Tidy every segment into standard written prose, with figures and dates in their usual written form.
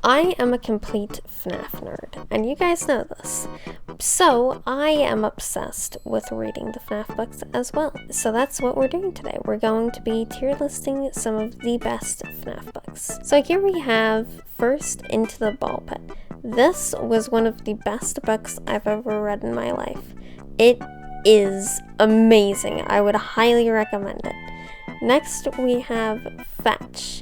I am a complete FNAF nerd, and you guys know this. So I am obsessed with reading the FNAF books as well. So that's what we're doing today. We're going to be tier listing some of the best FNAF books. So here we have first Into the Ball Pit. This was one of the best books I've ever read in my life. It is amazing. I would highly recommend it. Next we have Fetch.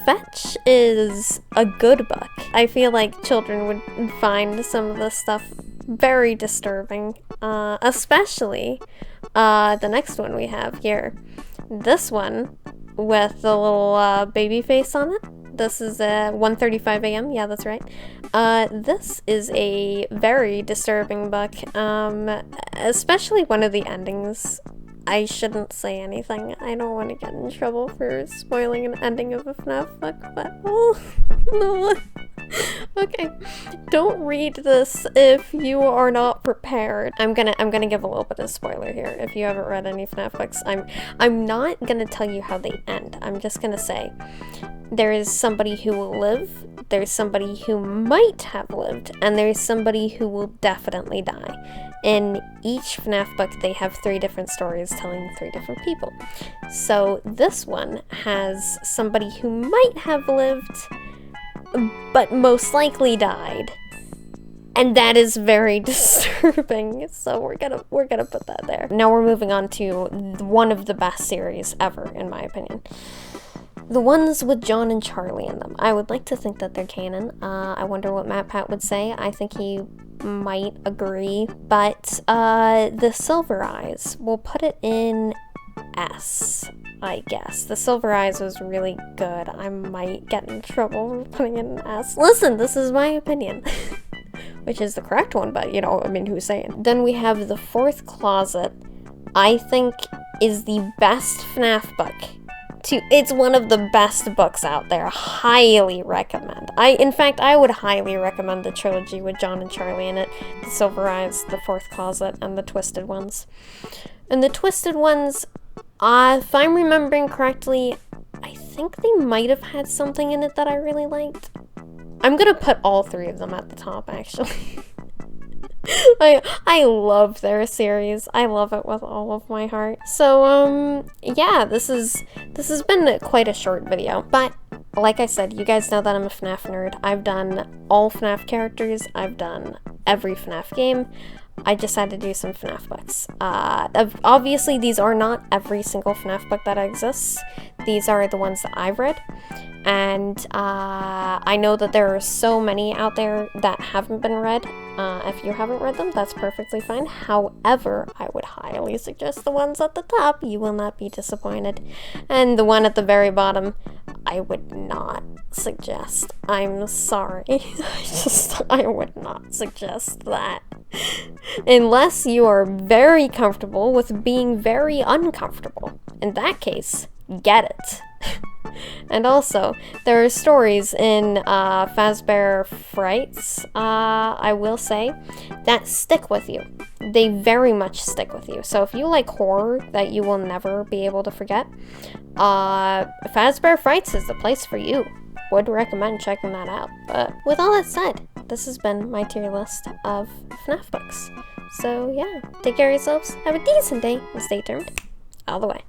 Fetch is a good book. I feel like children would find some of this stuff very disturbing, especially the next one we have here. This one with the little baby face on it. This is 1:35 a.m. Yeah, that's right. This is a very disturbing book, especially one of the endings. I shouldn't say anything. I don't want to get in trouble for spoiling an ending of a FNAF book, but oh, no. Okay, don't read this if you are not prepared. I'm gonna give a little bit of spoiler here. If you haven't read any FNAF books, I'm not gonna tell you how they end. I'm just gonna say there is somebody who will live, there's somebody who might have lived, and there's somebody who will definitely die. In each FNAF book, they have 3 different stories telling 3 different people. So this one has somebody who might have lived, but most likely died. And that is very disturbing, so we're gonna put that there. Now we're moving on to one of the best series ever, in my opinion. The ones with John and Charlie in them. I would like to think that they're canon. I wonder what Matt Pat would say. I think he might agree, but the Silver Eyes, we'll put it in S, I guess. The Silver Eyes was really good. I might get in trouble for putting it in S. Listen, this is my opinion. Which is the correct one, but, you know, I mean, who's saying? Then we have The Fourth Closet, I think is the best FNAF book. It's one of the best books out there. Highly recommend. In fact, I would highly recommend the trilogy with John and Charlie in it. The Silver Eyes, The Fourth Closet, and The Twisted Ones. And The Twisted Ones, if I'm remembering correctly, I think they might have had something in it that I really liked. I'm gonna put all 3 of them at the top, actually. I love their series. I love it with all of my heart. So, yeah, this has been quite a short video, but like I said, you guys know that I'm a FNAF nerd. I've done all FNAF characters. I've done every FNAF game. I just had to do some FNAF books. Obviously, these are not every single FNAF book that exists. These are the ones that I've read. And I know that there are so many out there that haven't been read. If you haven't read them, that's perfectly fine. However, I would highly suggest the ones at the top. You will not be disappointed. And the one at the very bottom, I would not suggest. I'm sorry. I would not suggest that. Unless you are very comfortable with being very uncomfortable. In that case, get it. And also, there are stories in Fazbear Frights, I will say, that stick with you. They very much stick with you. So if you like horror that you will never be able to forget, Fazbear Frights is the place for you. Would recommend checking that out. But with all that said, this has been my tier list of FNAF books. So yeah, take care of yourselves, have a decent day, and stay tuned all the way.